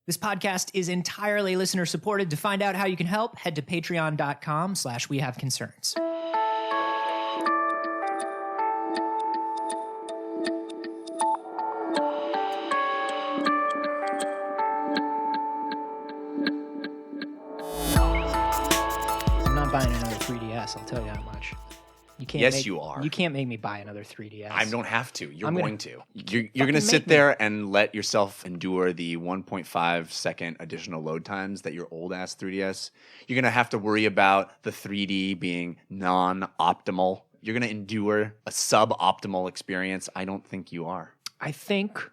This podcast is entirely listener supported. To find out how you can help, head to patreon.com/wehaveconcerns. I'm not buying another 3DS, I'll tell you that much. You are. You can't make me buy another 3DS. I don't have to. You're going to. You're going to sit there and let yourself endure the 1.5 second additional load times that your old ass 3DS. You're going to have to worry about the 3D being non-optimal. You're going to endure a suboptimal experience. I don't think you are. I think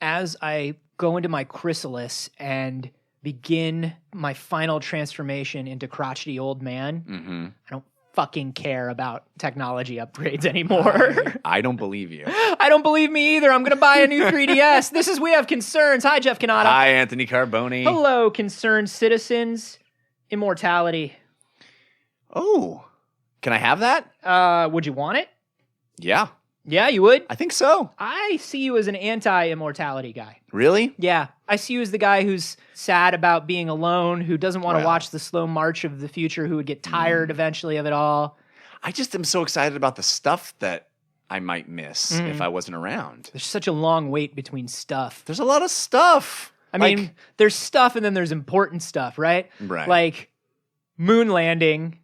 as I go into my chrysalis and begin my final transformation into crotchety old man, I don't fucking care about technology upgrades anymore. I don't believe you. I don't believe me either. I'm going to buy a new 3DS. This is We Have Concerns. Hi, Jeff Cannata. Hi, Anthony Carboni. Hello, concerned citizens. Immortality. Oh, can I have that? Would you want it? Yeah, Yeah, you would? I think so. I see you as an anti-immortality guy. Really? Yeah, I see you as the guy who's sad about being alone, who doesn't want to watch the slow march of the future, who would get tired eventually of it all. I just am so excited about the stuff that I might miss if I wasn't around. There's such a long wait between stuff. There's a lot of stuff. I mean, there's stuff and then there's important stuff, right? Right. Like moon landing,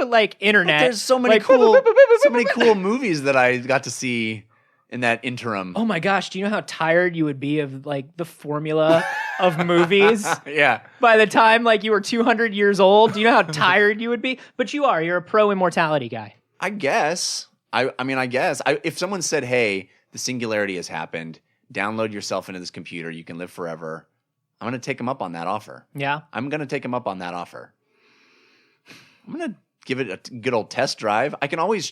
like internet. But there's so many cool movies that I got to see in that interim. Oh my gosh, do you know how tired you would be of like the formula of movies? Yeah. By the time like you were 200 years old, do you know how tired you would be? But you're a pro immortality guy. I guess. I guess. If someone said, hey, the singularity has happened, download yourself into this computer, you can live forever, I'm going to take him up on that offer. Yeah? I'm going to take him up on that offer. I'm going to give it a good old test drive. I can always,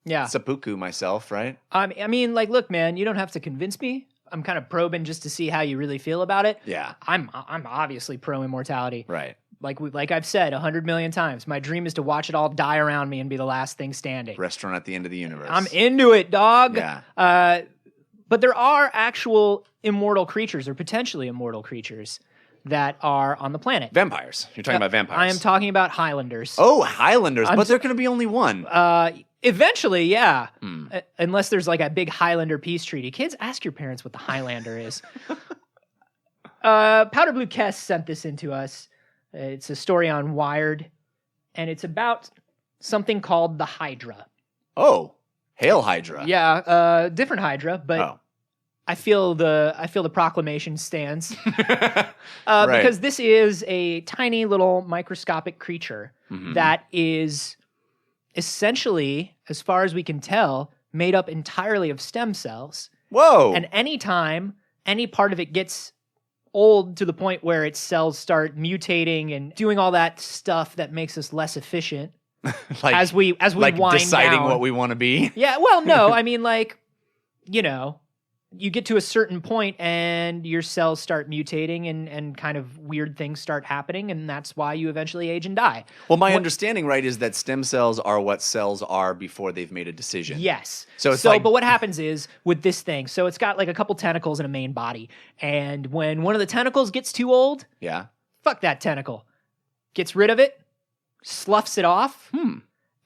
seppuku myself, right? I mean, like, look, man, you don't have to convince me. I'm kind of probing just to see how you really feel about it. Yeah. I'm obviously pro immortality. Right. Like I've said 100 million times, my dream is to watch it all die around me and be the last thing standing. Restaurant at the end of the universe. I'm into it, dog. Yeah. But there are actual immortal creatures or potentially immortal creatures that are on the planet. Vampires. You're talking about vampires. I am talking about Highlanders. Oh, Highlanders. But there can be only one. Eventually, yeah. Unless there's like a big Highlander peace treaty. Kids, ask your parents what the Highlander is. Powder Blue Kess sent this in to us. It's a story on Wired, and it's about something called the Hydra. Oh, Hale Hydra. Yeah, different Hydra, but Oh. I feel the proclamation stands Right. because this is a tiny little microscopic creature that is essentially, as far as we can tell, made up entirely of stem cells. Whoa. And anytime any part of it gets old to the point where its cells start mutating and doing all that stuff that makes us less efficient as we like wind deciding down. what we want to be. Yeah, well, no, I mean, like, you get to a certain point and your cells start mutating and kind of weird things start happening, and that's why you eventually age and die. Well, my understanding, right, is that stem cells are what cells are before they've made a decision. Yes. So but what happens is with this thing, so it's got like a couple tentacles and a main body, and when one of the tentacles gets too old, yeah, fuck that tentacle. Gets rid of it, sloughs it off,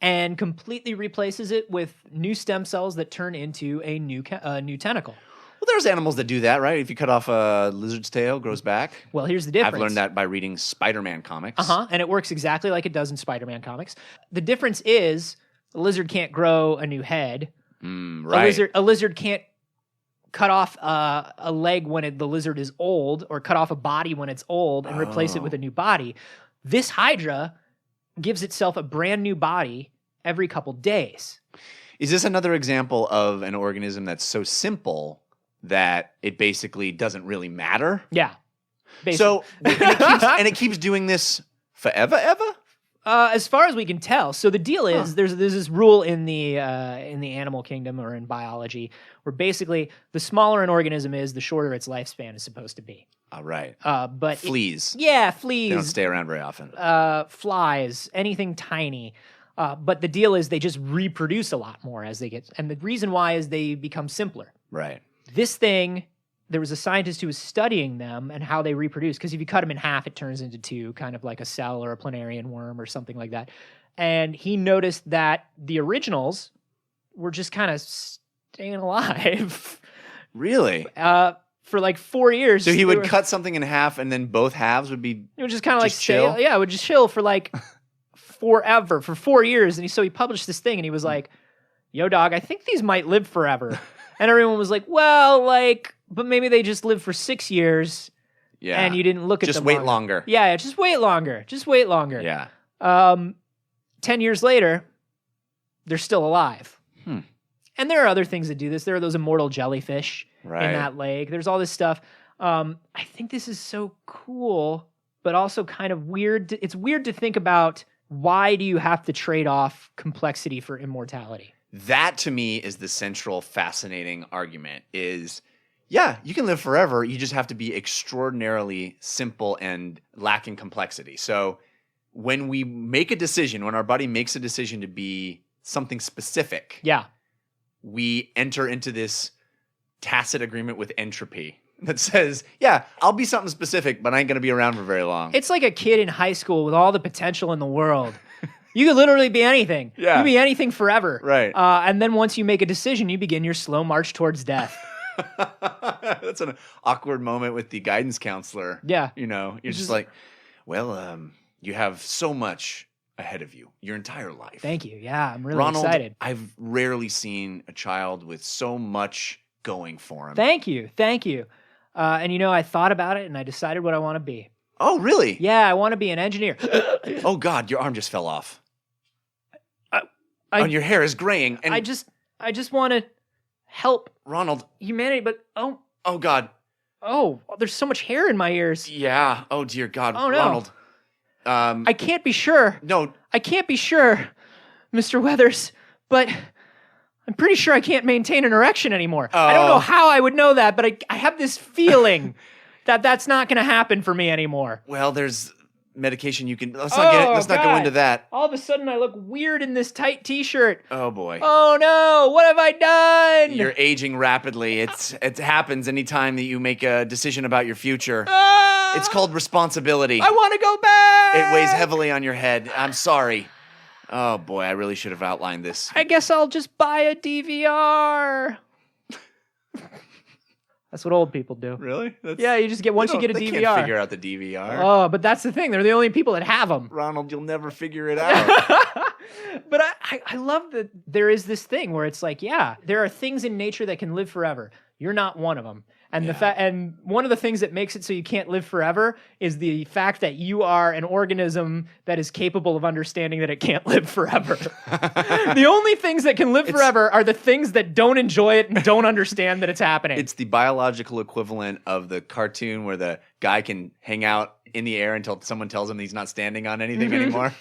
and completely replaces it with new stem cells that turn into a new tentacle. Well, there's animals that do that, right? If you cut off a lizard's tail, it grows back. Well, here's the difference. I've learned that by reading Spider-Man comics. And it works exactly like it does in Spider-Man comics. The difference is a lizard can't grow a new head. Right. A lizard can't cut off a leg when the lizard is old, or cut off a body when it's old and replace it with a new body. This Hydra gives itself a brand new body every couple days. Is this another example of an organism that's so simple that it basically doesn't really matter? Yeah. Basically. So, it keeps doing this forever, ever? As far as we can tell. So the deal is there's this rule in the animal kingdom or in biology where basically the smaller an organism is, the shorter its lifespan is supposed to be. All right. But fleas. Fleas. They don't stay around very often. Flies, anything tiny. But the deal is they just reproduce a lot more as they get, and the reason why is they become simpler. Right. This thing there was a scientist who was studying them and how they reproduce. Because if you cut them in half, it turns into two, kind of like a cell or a planarian worm or something like that. And he noticed that the originals were just kind of staying alive. Really? For like 4 years. So he would cut something in half and then both halves would be it would just kind of like chill? it would just chill for like forever, for 4 years. And so he published this thing and he was like, yo, dog, I think these might live forever. And everyone was like, well, like, but maybe they just lived for 6 years. Yeah. And you didn't look at them. Just wait longer. Yeah, just wait longer. Just wait longer. Yeah. 10 years later, they're still alive. And there are other things that do this. There are those immortal jellyfish in that lake. There's all this stuff. I think this is so cool, but also kind of weird. It's weird to think about, why do you have to trade off complexity for immortality? That to me is the central fascinating argument is, yeah, you can live forever. You just have to be extraordinarily simple and lacking complexity. So when we make a decision, when our body makes a decision to be something specific, we enter into this tacit agreement with entropy that says, yeah, I'll be something specific, but I ain't going to be around for very long. It's like a kid in high school with all the potential in the world. You could literally be anything. Yeah. You can be anything forever. Right. And then once you make a decision, you begin your slow march towards death. That's an awkward moment with the guidance counselor. Yeah. You know, you're just like, well, you have so much ahead of you, your entire life. Thank you. Yeah, I'm really Ronald, excited. I've rarely seen a child with so much going for him. Thank you. Thank you. And you know, I thought about it and I decided what I want to be. Oh, really? Yeah, I want to be an engineer. Oh, God, your arm just fell off. And your hair is graying. And I just want to help Ronald, humanity, but oh God. Oh, there's so much hair in my ears. Yeah. Oh, dear God. Oh, no. Ronald. I can't be sure. No. I can't be sure, Mr. Weathers, but I'm pretty sure I can't maintain an erection anymore. I don't know how I would know that, but I have this feeling that that's not going to happen for me anymore. Well, there's medication you can. Let's not go into that. All of a sudden, I look weird in this tight T-shirt. Oh boy. Oh no! What have I done? You're aging rapidly. It happens anytime that you make a decision about your future. It's called responsibility. I want to go back. It weighs heavily on your head. I'm sorry. Oh boy, I really should have outlined this. I guess I'll just buy a DVR. That's what old people do. Really? Yeah, you just get once you get a they DVR. Can't figure out the DVR. Oh, but that's the thing. They're the only people that have them. Ronald, you'll never figure it out. But I love that there is this thing where it's like, yeah, there are things in nature that can live forever. You're not one of them. And and one of the things that makes it so you can't live forever is the fact that you are an organism that is capable of understanding that it can't live forever. The only things that can live forever are the things that don't enjoy it and don't understand that it's happening. It's the biological equivalent of the cartoon where the guy can hang out in the air until someone tells him he's not standing on anything anymore.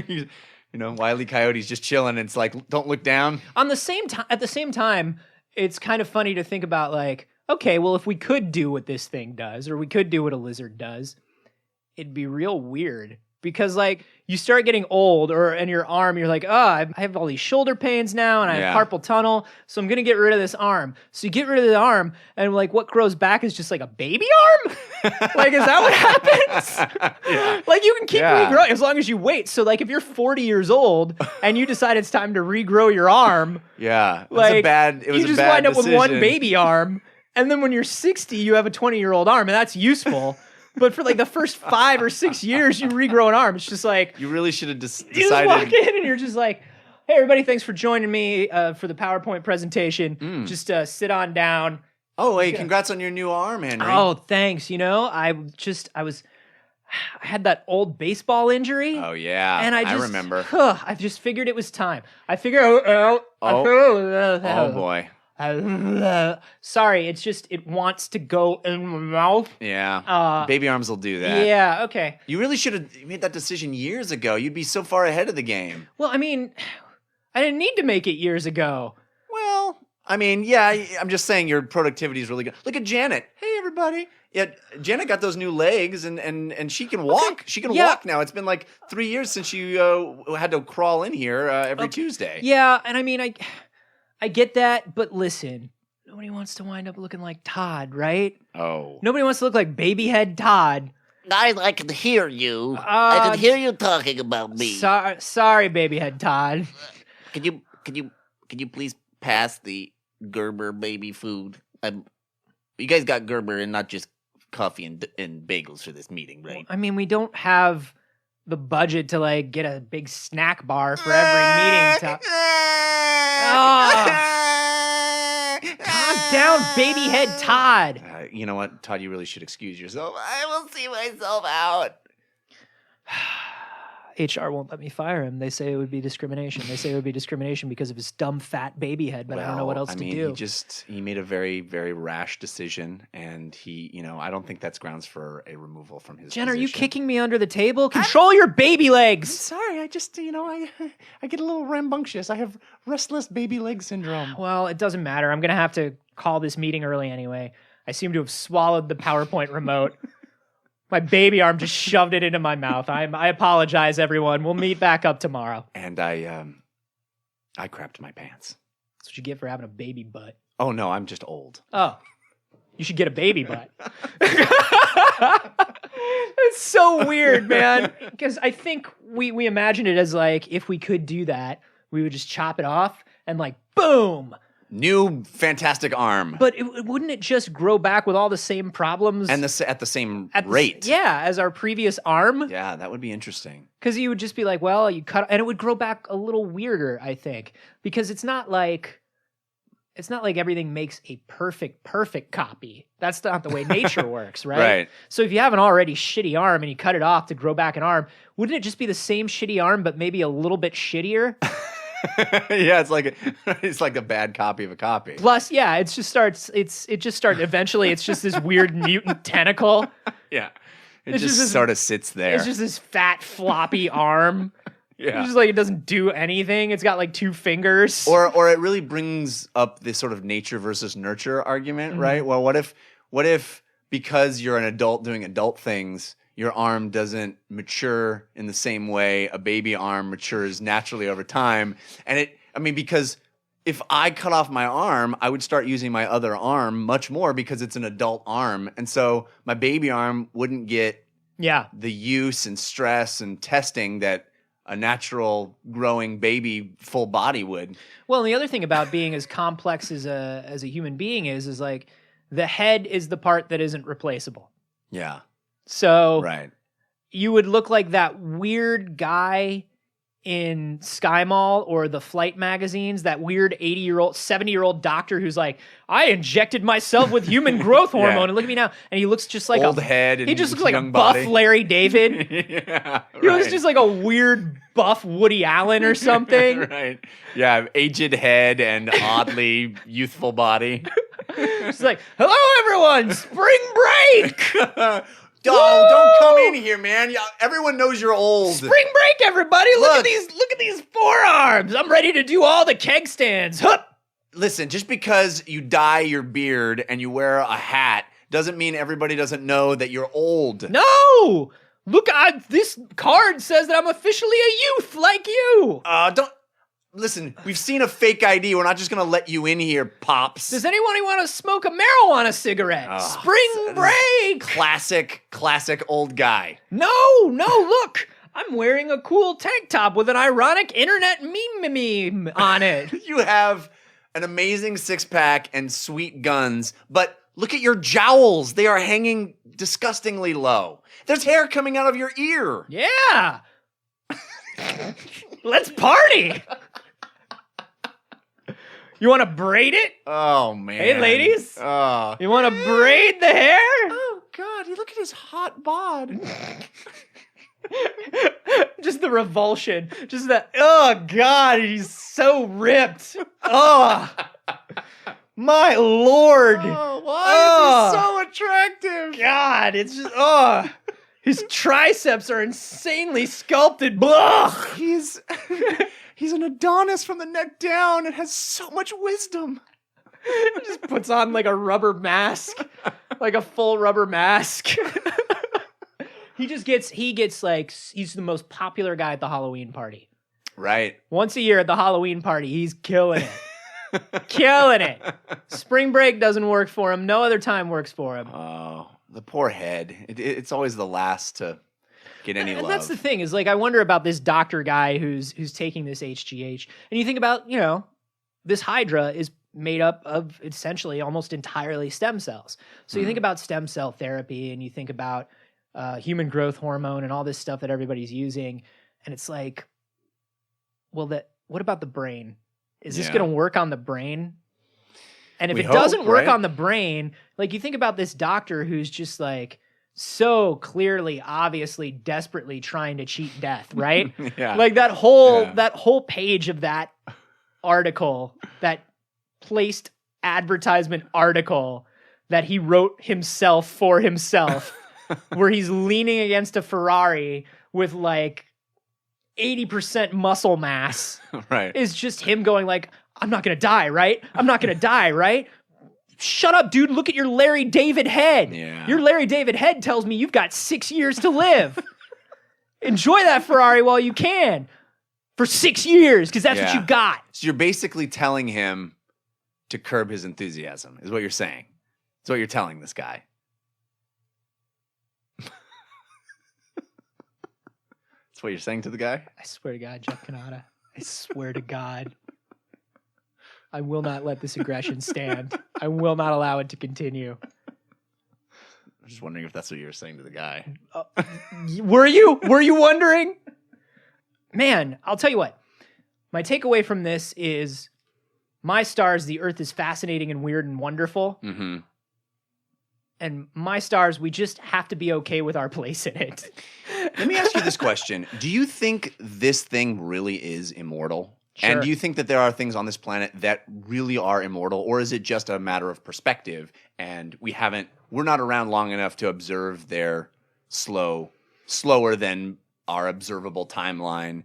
You know, Wile E. Coyote's just chilling and it's like, don't look down. At the same time, it's kind of funny to think about like, okay, well, if we could do what this thing does, or we could do what a lizard does, it'd be real weird. Because, like, you start getting old, and your arm, you're like, I have all these shoulder pains now, and I have carpal tunnel, so I'm going to get rid of this arm. So you get rid of the arm, and, like, what grows back is just, like, a baby arm? Like, is that what happens? Like, you can keep regrowing as long as you wait. So, like, if you're 40 years old, and you decide it's time to regrow your arm, like, you just wind up with one baby arm, and then when you're 60, you have a 20-year-old arm, and that's useful. But for like the first 5 or 6 years, you regrow an arm. It's just like... You really should have decided... You just walk in and you're just like, hey, everybody, thanks for joining me for the PowerPoint presentation. Just sit on down. Oh, hey, congrats on your new arm, Henry. Oh, thanks. You know, I had that old baseball injury. Oh, yeah. And I remember. I just figured it was time. I figured... Oh, boy. Sorry, it's just it wants to go in my mouth. Yeah, baby arms will do that. Yeah, okay. You really should have made that decision years ago. You'd be so far ahead of the game. Well, I mean, I didn't need to make it years ago. Well, I mean, yeah, I'm just saying your productivity is really good. Look at Janet. Hey, everybody. Yeah, Janet got those new legs, and she can walk. Okay. She can walk now. It's been like 3 years since she had to crawl in here every Tuesday. Yeah, and I mean, I get that, but listen, Nobody wants to wind up looking like Todd, right? Oh. Nobody wants to look like baby head Todd. I can hear you. I can hear you talking about me. Sorry, baby head Todd. Can you please pass the Gerber baby food? You guys got Gerber and not just coffee and bagels for this meeting, right? I mean, we don't have the budget to like get a big snack bar for every meeting. Calm down, baby head Todd. You know what, Todd? You really should excuse yourself. I will see myself out. HR won't let me fire him. They say it would be discrimination. They say it would be discrimination because of his dumb fat baby head, but I don't know what else to do. He made a very, very rash decision, and I don't think that's grounds for a removal from his Jen, position. are you kicking me under the table? Control your baby legs! I'm sorry, I just, I get a little rambunctious. I have restless baby leg syndrome. Well, it doesn't matter. I'm going to have to call this meeting early anyway. I seem to have swallowed the PowerPoint remote. My baby arm just shoved it into my mouth. I apologize, everyone. We'll meet back up tomorrow. And I crapped my pants. That's what you get for having a baby butt. Oh, no, I'm just old. Oh, you should get a baby butt. It's so weird, man. Because I think we imagine it as like, if we could do that, we would just chop it off and like, boom. New fantastic arm. But wouldn't it just grow back with all the same problems? And at the same rate. As our previous arm. Yeah, that would be interesting. Because you would just be like, well, you cut, and it would grow back a little weirder, I think. Because it's not like everything makes a perfect copy. That's not the way nature works, right? Right. So if you have an already shitty arm and you cut it off to grow back an arm, wouldn't it just be the same shitty arm, but maybe a little bit shittier? Yeah, it's like a bad copy of a copy. Plus, yeah, eventually it's just this weird mutant tentacle. Yeah. It just sort of sits there. It's just this fat floppy arm. Yeah. It's just like it doesn't do anything. It's got like 2 fingers. Or it really brings up this sort of nature versus nurture argument, right? Well, what if because you're an adult doing adult things, your arm doesn't mature in the same way a baby arm matures naturally over time. And because if I cut off my arm, I would start using my other arm much more because it's an adult arm. And so my baby arm wouldn't get the use and stress and testing that a natural growing baby full body would. Well, and the other thing about being as complex as a human being is like the head is the part that isn't replaceable. Yeah. So right. You would look like that weird guy in Sky Mall or the Flight magazines, that weird 70-year-old doctor who's like, I injected myself with human growth hormone and look at me now. And he looks just like old head and he just looks like a body. Buff Larry David. Yeah, He looks just like a weird buff Woody Allen or something. Right. Yeah, aged head and oddly youthful body. It's like, hello everyone, spring break. Oh, don't come in here, man. Yeah, everyone knows you're old. Spring break, everybody. Look at these forearms. I'm ready to do all the keg stands. Hup. Listen, just because you dye your beard and you wear a hat doesn't mean everybody doesn't know that you're old. No. Look, this card says that I'm officially a youth like you. Don't. Listen, we've seen a fake ID. We're not just going to let you in here, Pops. Does anyone want to smoke a marijuana cigarette? Spring break! Classic old guy. No, look. I'm wearing a cool tank top with an ironic internet meme on it. You have an amazing six-pack and sweet guns, but look at your jowls. They are hanging disgustingly low. There's hair coming out of your ear. Yeah. Let's party. You want to braid it? Oh, man. Hey, ladies. Oh. You want to braid the hair? Oh, God. You look at his hot bod. Just the revulsion. Just that, oh, God, he's so ripped. Oh, my Lord. Oh, why is he so attractive? God, it's just, his triceps are insanely sculpted. Ugh. He's an Adonis from the neck down and has so much wisdom. He just puts on like a rubber mask, like a full rubber mask. He's the most popular guy at the Halloween party. Right. Once a year at the Halloween party, he's killing it. Killing it. Spring break doesn't work for him. No other time works for him. Oh, the poor head. It's always the last to get any love. And that's the thing is like I wonder about this doctor guy who's taking this HGH. And you think about, this Hydra is made up of essentially almost entirely stem cells. So you think about stem cell therapy and you think about human growth hormone and all this stuff that everybody's using. And it's like, well, what about the brain? Is this going to work on the brain? And if it doesn't work on the brain, like you think about this doctor who's just like so clearly, obviously, desperately trying to cheat death, right? Yeah. Like that whole page of that article, that placed advertisement article that he wrote himself for himself, where he's leaning against a Ferrari with like 80% muscle mass, right? Is just him going like, I'm not going to die, right? I'm not going to die, right? Shut up, dude. Look at your Larry David head. Yeah. Your Larry David head tells me you've got 6 years to live. Enjoy that Ferrari while you can for 6 years because that's what you got. So you're basically telling him to curb his enthusiasm is what you're saying. It's what you're telling this guy. That's what you're saying to the guy? I swear to God, Jeff Canada. I swear to God. I will not let this aggression stand. I will not allow it to continue. I'm just wondering if that's what you were saying to the guy. Were you? Were you wondering? Man, I'll tell you what. My takeaway from this is my stars, the earth is fascinating and weird and wonderful. Mm-hmm. And my stars, we just have to be okay with our place in it. Let me ask you this question. Do you think this thing really is immortal? Sure. And do you think that there are things on this planet that really are immortal, or is it just a matter of perspective and we're not around long enough to observe their slower than our observable timeline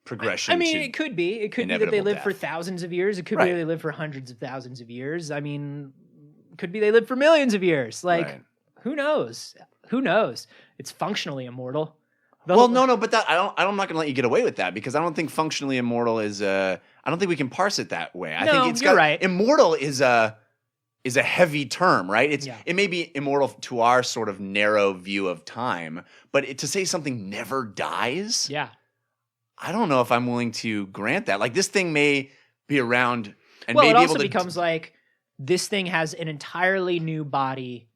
progression? I mean, it could be. It could be that they live for death. thousands of years. It could be they live for hundreds of thousands of years. I mean, it could be they live for millions of years. Like, who knows? Who knows? It's functionally immortal. Well, no, but I'm not going to let you get away with that because I don't think functionally immortal is I don't think we can parse it that way. I think you're right. Immortal is a heavy term, right? It may be immortal to our sort of narrow view of time, but to say something never dies, I don't know if I'm willing to grant that. Like this thing may be around and may it be also able to becomes like this thing has an entirely new body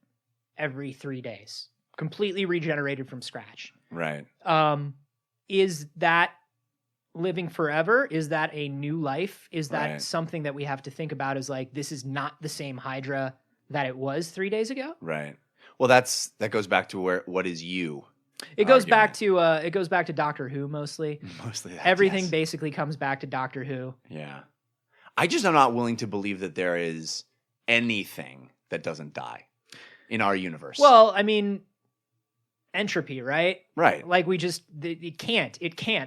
every 3 days, completely regenerated from scratch. Right. Is that living forever? Is that a new life? Is that something that we have to think about as like, this is not the same Hydra that it was 3 days ago? Right. Well, that goes back to what is you? It goes back to Doctor Who mostly. Mostly that, everything basically comes back to Doctor Who. Yeah. I just am not willing to believe that there is anything that doesn't die in our universe. Well, I mean, entropy, right? Right. Like it can't.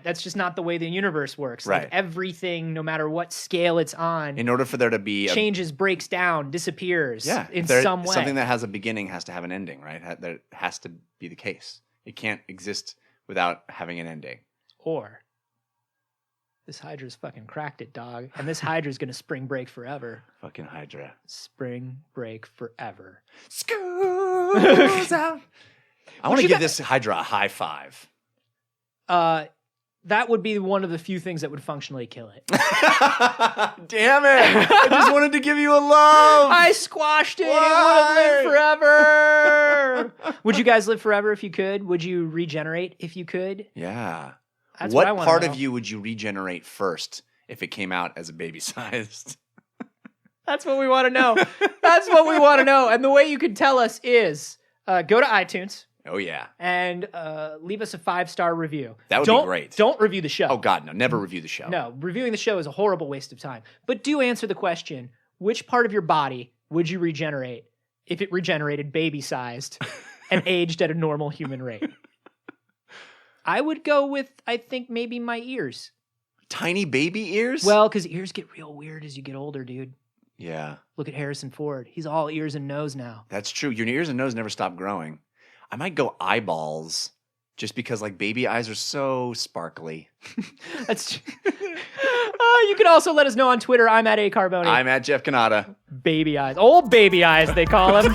That's just not the way the universe works. Right. Like everything, no matter what scale it's on, in order for there to be changes, breaks down, disappears in some way. Something that has a beginning has to have an ending, right? That has to be the case. It can't exist without having an ending. Or this Hydra's fucking cracked it, dog. And this Hydra's going to spring break forever. Fucking Hydra. Spring break forever. School's out. I want to give this Hydra a high five. That would be one of the few things that would functionally kill it. Damn it. I just wanted to give you a love. I squashed it. Why? It would have lived forever. Would you guys live forever if you could? Would you regenerate if you could? Yeah. That's what I want to know. Part of you would you regenerate first if it came out as a baby-sized? That's what we want to know. That's what we want to know. And the way you can tell us is go to iTunes. Oh, yeah. And leave us a 5-star review. That would be great. Don't review the show. Oh, God, no. Never review the show. No, reviewing the show is a horrible waste of time. But do answer the question, which part of your body would you regenerate if it regenerated baby-sized and aged at a normal human rate? I would go with, I think, maybe my ears. Tiny baby ears? Well, because ears get real weird as you get older, dude. Yeah. Look at Harrison Ford. He's all ears and nose now. That's true. Your ears and nose never stop growing. I might go eyeballs just because like baby eyes are so sparkly. That's You can also let us know on Twitter. I'm at A Carboni. I'm at Jeff Canada. Baby eyes. Old baby eyes, they call him.